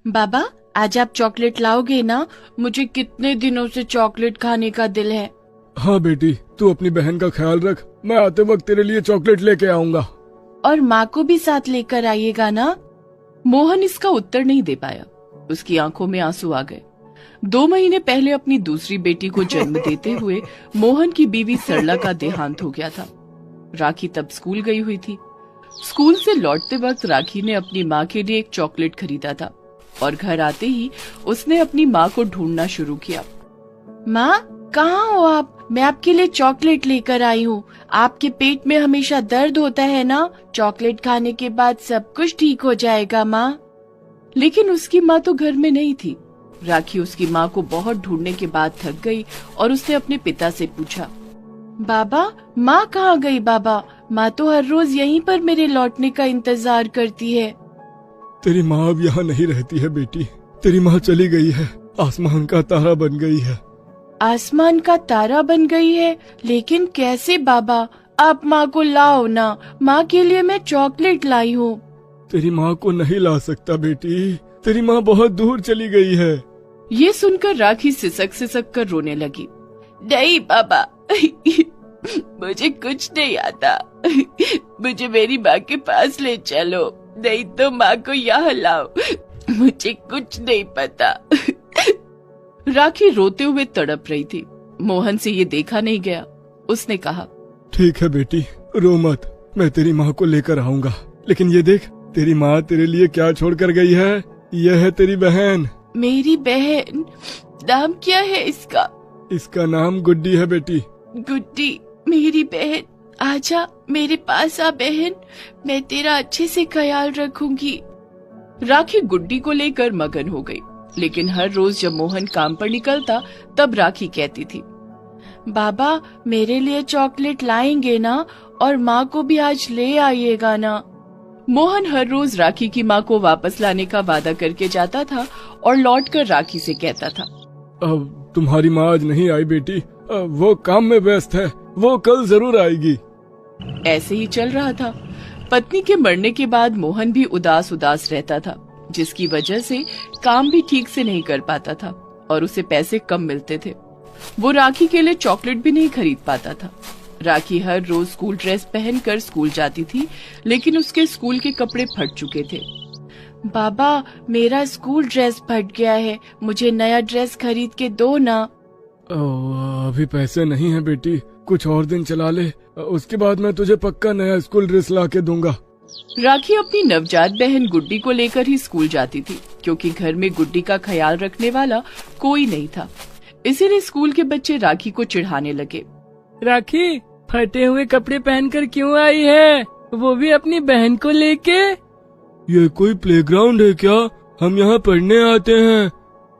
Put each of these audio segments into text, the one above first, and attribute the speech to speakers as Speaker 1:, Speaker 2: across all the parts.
Speaker 1: बाबा, आज आप चॉकलेट लाओगे ना? मुझे कितने दिनों से चॉकलेट खाने का दिल है।
Speaker 2: हाँ बेटी, तू अपनी बहन का ख्याल रख, मैं आते वक्त तेरे लिए चॉकलेट लेके आऊंगा।
Speaker 1: और माँ को भी साथ लेकर आइएगा ना?
Speaker 3: मोहन इसका उत्तर नहीं दे पाया। उसकी आंखों में आंसू आ गए। 2 महीने पहले अपनी दूसरी बेटी को जन्म देते हुए मोहन की बीवी सरला का देहांत हो गया था। राखी तब स्कूल गई हुई थी। स्कूल से लौटते वक्त राखी ने अपनी माँ के लिए एक चॉकलेट खरीदा था और घर आते ही उसने अपनी माँ को ढूंढना शुरू किया।
Speaker 1: माँ, कहाँ हो आप? मैं आपके लिए चॉकलेट लेकर आई हूँ। आपके पेट में हमेशा दर्द होता है ना? चॉकलेट खाने के बाद सब कुछ ठीक हो जाएगा माँ।
Speaker 3: लेकिन उसकी माँ तो घर में नहीं थी। राखी उसकी माँ को बहुत ढूंढने के बाद थक गई और उसने अपने पिता से पूछा,
Speaker 1: बाबा, माँ कहाँ गई? बाबा, माँ तो हर रोज यहीं पर मेरे लौटने का इंतजार करती है।
Speaker 2: तेरी माँ अब यहाँ नहीं रहती है बेटी, तेरी माँ चली गई है, आसमान का तारा बन गई है।
Speaker 1: आसमान का तारा बन गई है? लेकिन कैसे बाबा? आप माँ को लाओ ना, माँ के लिए मैं चॉकलेट लाई हूँ।
Speaker 2: तेरी माँ को नहीं ला सकता बेटी, तेरी माँ बहुत दूर चली गई है।
Speaker 3: ये सुनकर राखी सिसक सिसक कर रोने लगी।
Speaker 1: नहीं बाबा, मुझे कुछ नहीं आता। मुझे मेरी माँ के पास ले चलो, नहीं तो माँ को यहाँ लाओ। मुझे कुछ नहीं पता।
Speaker 3: राखी रोते हुए तड़प रही थी। मोहन से ये देखा नहीं गया। उसने कहा,
Speaker 2: ठीक है बेटी, रो मत, मैं तेरी माँ को लेकर आऊंगा। लेकिन ये देख, तेरी माँ तेरे लिए क्या छोड़ कर गई है। यह है तेरी बहन।
Speaker 1: मेरी बहन? नाम क्या है इसका?
Speaker 2: इसका नाम गुड्डी है बेटी।
Speaker 1: गुड्डी, मेरी बहन, आजा मेरे पास आ बहन, मैं तेरा अच्छे से ख्याल रखूंगी।
Speaker 3: राखी गुड्डी को लेकर मगन हो गई। लेकिन हर रोज जब मोहन काम पर निकलता तब राखी कहती थी,
Speaker 1: बाबा, मेरे लिए चॉकलेट लाएंगे ना? और माँ को भी आज ले आइएगा ना?
Speaker 3: मोहन हर रोज राखी की माँ को वापस लाने का वादा करके जाता था और लौटकर राखी से कहता था,
Speaker 2: अब तुम्हारी माँ आज नहीं आई बेटी, वो काम में व्यस्त है, वो कल जरूर आएगी।
Speaker 3: ऐसे ही चल रहा था। पत्नी के मरने के बाद मोहन भी उदास उदास रहता था, जिसकी वजह से काम भी ठीक से नहीं कर पाता था और उसे पैसे कम मिलते थे। वो राखी के लिए चॉकलेट भी नहीं खरीद पाता था। राखी हर रोज स्कूल ड्रेस पहनकर स्कूल जाती थी, लेकिन उसके स्कूल के कपड़े फट चुके थे।
Speaker 1: बाबा, मेरा स्कूल ड्रेस फट गया है, मुझे नया ड्रेस खरीद के दो ना।
Speaker 2: अभी पैसे नहीं है बेटी, कुछ और दिन चला ले, उसके बाद मैं तुझे पक्का नया स्कूल ड्रेस ला के दूंगा।
Speaker 3: राखी अपनी नवजात बहन गुड्डी को लेकर ही स्कूल जाती थी, क्योंकि घर में गुड्डी का ख्याल रखने वाला कोई नहीं था। इसीलिए स्कूल के बच्चे राखी को चिढ़ाने लगे।
Speaker 4: राखी, फटे हुए कपड़े पहनकर क्यों आई है, वो भी अपनी बहन को लेके?
Speaker 2: ये कोई प्लेग्राउंड है क्या? हम यहाँ पढ़ने आते हैं।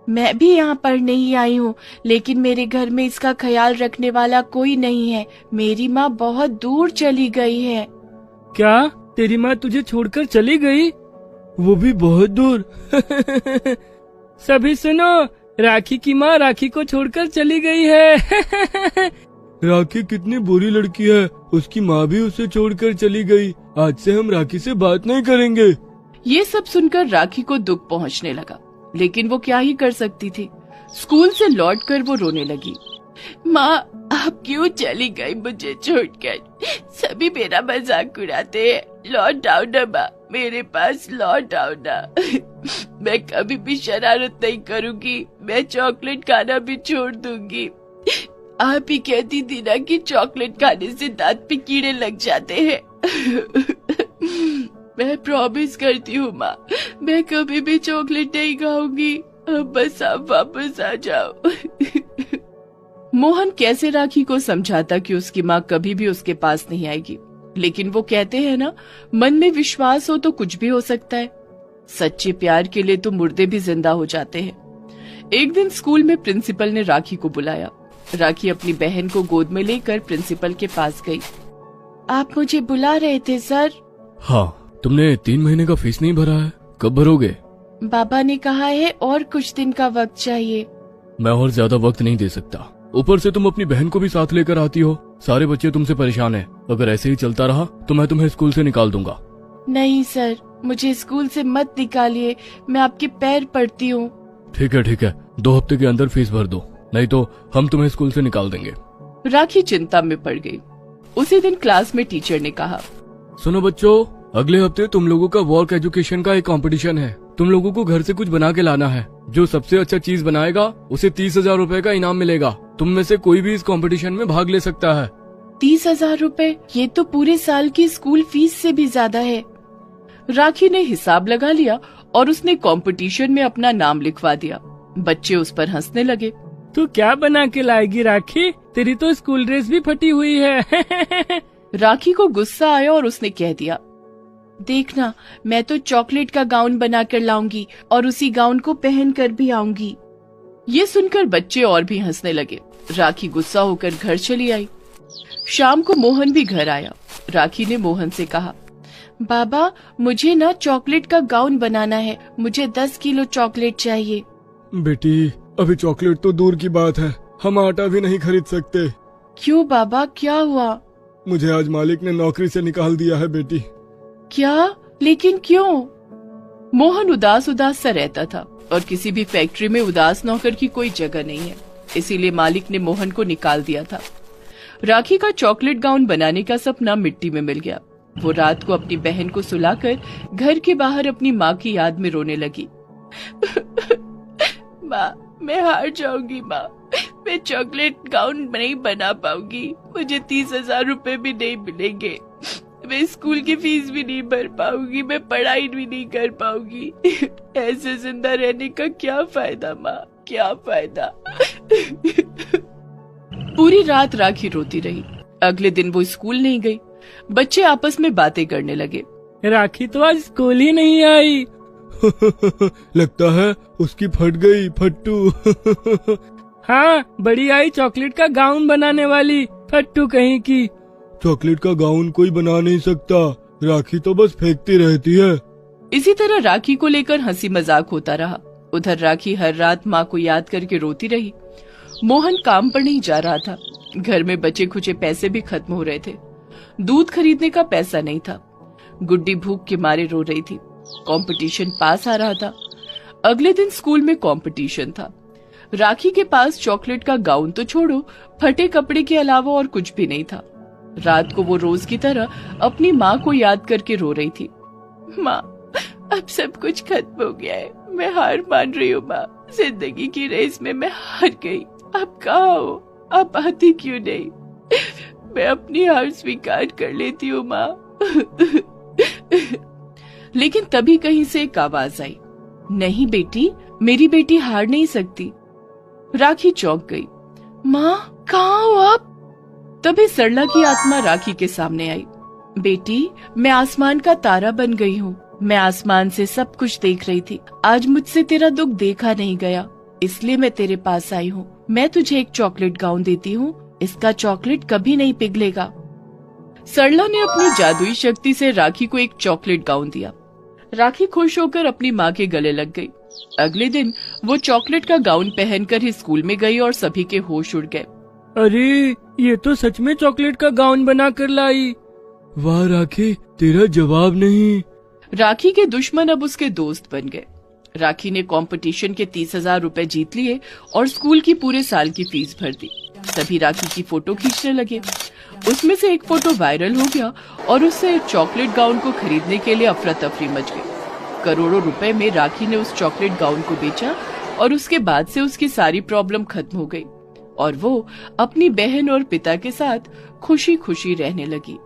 Speaker 1: मैं भी यहाँ पढ़ने ही आई हूँ, लेकिन मेरे घर में इसका ख्याल रखने वाला कोई नहीं है। मेरी माँ बहुत दूर चली गई है।
Speaker 4: क्या, तेरी माँ तुझे छोड़कर चली गई?
Speaker 2: वो भी बहुत दूर।
Speaker 4: सभी सुनो, राखी की माँ राखी को छोड़कर चली गई है।
Speaker 2: राखी कितनी बुरी लड़की है, उसकी माँ भी उसे छोड़कर चली गई। आज से हम राखी से बात नहीं करेंगे।
Speaker 3: ये सब सुनकर राखी को दुख पहुंचने लगा, लेकिन वो क्या ही कर सकती थी। स्कूल से लौटकर वो रोने लगी।
Speaker 1: माँ, आप क्यों चली गई मुझे छोड़कर? सभी मेरा मजाक उड़ाते हैं। लौट आओ ना माँ, मेरे पास लौट आओ ना। मैं कभी भी शरारत नहीं करूँगी, मैं चॉकलेट खाना भी छोड़ दूंगी। आप ही कहती थी ना कि चॉकलेट खाने से दांत पे कीड़े लग जाते हैं। मैं प्रॉमिस करती हूँ माँ, मैं कभी भी चॉकलेट नहीं खाऊंगी। अब बस आप वापस आ जाओ।
Speaker 3: मोहन कैसे राखी को समझाता कि उसकी माँ कभी भी उसके पास नहीं आएगी, लेकिन वो कहते हैं ना, मन में विश्वास हो तो कुछ भी हो सकता है। सच्चे प्यार के लिए तो मुर्दे भी जिंदा हो जाते हैं। एक दिन स्कूल में प्रिंसिपल ने राखी को बुलाया। राखी अपनी बहन को गोद में लेकर प्रिंसिपल के पास गई।
Speaker 1: आप मुझे बुला रहे थे सर?
Speaker 2: हाँ, तुमने 3 महीने का फीस नहीं भरा है, कब भरोगे?
Speaker 1: बाबा ने कहा है और कुछ दिन का वक्त चाहिए।
Speaker 2: मैं और ज्यादा वक्त नहीं दे सकता। ऊपर से तुम अपनी बहन को भी साथ लेकर आती हो, सारे बच्चे तुमसे परेशान हैं। अगर ऐसे ही चलता रहा तो मैं तुम्हें स्कूल से निकाल दूंगा।
Speaker 1: नहीं सर, मुझे स्कूल से मत निकालिए, मैं आपके पैर पड़ती हूँ।
Speaker 2: ठीक है, 2 हफ्ते के अंदर फीस भर दो, नहीं तो हम तुम्हें स्कूल से निकाल देंगे।
Speaker 3: राखी चिंता में पड़ गई। उसी दिन क्लास में टीचर ने कहा,
Speaker 2: सुनो बच्चों, अगले हफ्ते तुम लोगों का वर्क एजुकेशन का एक कंपटीशन है। तुम लोगों को घर से कुछ बना के लाना है। जो सबसे अच्छा चीज बनाएगा उसे 30,000 रूपए का इनाम मिलेगा। तुम में से कोई भी इस कंपटीशन में भाग ले सकता है।
Speaker 1: 30,000 रूपए? ये तो पूरे साल की स्कूल फीस से भी ज्यादा है।
Speaker 3: राखी ने हिसाब लगा लिया और उसने कंपटीशन में अपना नाम लिखवा दिया। बच्चे उस पर हंसने लगे।
Speaker 4: तू क्या बना के लाएगी राखी? तेरी तो स्कूल ड्रेस भी फटी हुई है।
Speaker 3: राखी को गुस्सा आया और उसने कह दिया,
Speaker 1: देखना, मैं तो चॉकलेट का गाउन बना कर लाऊंगी और उसी गाउन को पहन कर भी आऊंगी।
Speaker 3: ये सुनकर बच्चे और भी हंसने लगे। राखी गुस्सा होकर घर चली आई। शाम को मोहन भी घर आया। राखी ने मोहन से कहा,
Speaker 1: बाबा, मुझे ना चॉकलेट का गाउन बनाना है, मुझे 10 किलो चॉकलेट चाहिए।
Speaker 2: बेटी, अभी चॉकलेट तो दूर की बात है, हम आटा भी नहीं खरीद सकते।
Speaker 1: क्यों बाबा, क्या हुआ?
Speaker 2: मुझे आज मालिक ने नौकरी से निकाल दिया है बेटी।
Speaker 1: क्या? लेकिन क्यों?
Speaker 3: मोहन उदास उदास सा रहता था और किसी भी फैक्ट्री में उदास नौकर की कोई जगह नहीं है, इसीलिए मालिक ने मोहन को निकाल दिया था। राखी का चॉकलेट गाउन बनाने का सपना मिट्टी में मिल गया। वो रात को अपनी बहन को सुलाकर घर के बाहर अपनी माँ की याद में रोने लगी।
Speaker 1: माँ, मैं हार जाऊंगी माँ, मैं चॉकलेट गाउन नहीं बना पाऊंगी, मुझे 30,000 रूपए भी नहीं मिलेंगे, मैं स्कूल की फीस भी नहीं भर पाऊंगी, मैं पढ़ाई भी नहीं कर पाऊंगी। ऐसे जिंदा रहने का क्या फायदा माँ, क्या फायदा।
Speaker 3: पूरी रात राखी रोती रही। अगले दिन वो स्कूल नहीं गई। बच्चे आपस में बातें करने लगे।
Speaker 4: राखी तो आज स्कूल ही नहीं आई।
Speaker 2: लगता है उसकी फट गई फट्टू।
Speaker 4: हाँ, बड़ी आई चॉकलेट का गाउन बनाने वाली, फट्टू कहीं की।
Speaker 2: चॉकलेट का गाउन कोई बना नहीं सकता, राखी तो बस फेंकती रहती है।
Speaker 3: इसी तरह राखी को लेकर हंसी मजाक होता रहा। उधर राखी हर रात माँ को याद करके रोती रही। मोहन काम पर नहीं जा रहा था। घर में बचे खुचे पैसे भी खत्म हो रहे थे। दूध खरीदने का पैसा नहीं था। गुड्डी भूख के मारे रो रही थी। कंपटीशन पास आ रहा था। अगले दिन स्कूल में कंपटीशन था। राखी के पास चॉकलेट का गाउन तो छोड़ो, फटे कपड़े के अलावा और कुछ भी नहीं था। रात को वो रोज की तरह अपनी माँ को याद करके रो रही थी।
Speaker 1: माँ, अब सब कुछ खत्म हो गया है, मैं हार मान रही हूँ माँ, जिंदगी की रेस में मैं हार गई। आप कहाँ हो? आप आती क्यों नहीं? मैं अपनी हार स्वीकार कर लेती हूँ माँ।
Speaker 3: लेकिन तभी कहीं से एक आवाज आई, नहीं बेटी, मेरी बेटी हार नहीं सकती। राखी चौंक गई।
Speaker 1: माँ, कहाँ हो आप?
Speaker 3: तभी सरला की आत्मा राखी के सामने आई।
Speaker 1: बेटी, मैं आसमान का तारा बन गई हूँ। मैं आसमान से सब कुछ देख रही थी। आज मुझसे तेरा दुख देखा नहीं गया, इसलिए मैं तेरे पास आई हूँ। मैं तुझे एक चॉकलेट गाउन देती हूँ, इसका चॉकलेट कभी नहीं पिघलेगा।
Speaker 3: सरला ने अपनी जादुई शक्ति से राखी को एक चॉकलेट गाउन दिया। राखी खुश होकर अपनी माँ के गले लग गई। अगले दिन वो चॉकलेट का गाउन पहनकर ही स्कूल में गई और सभी के होश उड़ गए।
Speaker 4: अरे, ये तो सच में चॉकलेट का गाउन बना कर लाई।
Speaker 2: वाह राखी, तेरा जवाब नहीं।
Speaker 3: राखी के दुश्मन अब उसके दोस्त बन गए। राखी ने कंपटीशन के 30,000 रूपए जीत लिए और स्कूल की पूरे साल की फीस भर दी। सभी राखी की फोटो खींचने लगे। उसमें से एक फोटो वायरल हो गया और उससे चॉकलेट गाउन को खरीदने के लिए अफरा तफरी मच गई। करोड़ों रुपए में राखी ने उस चॉकलेट गाउन को बेचा और उसके बाद से उसकी सारी प्रॉब्लम खत्म हो गई और वो अपनी बहन और पिता के साथ खुशी खुशी रहने लगी।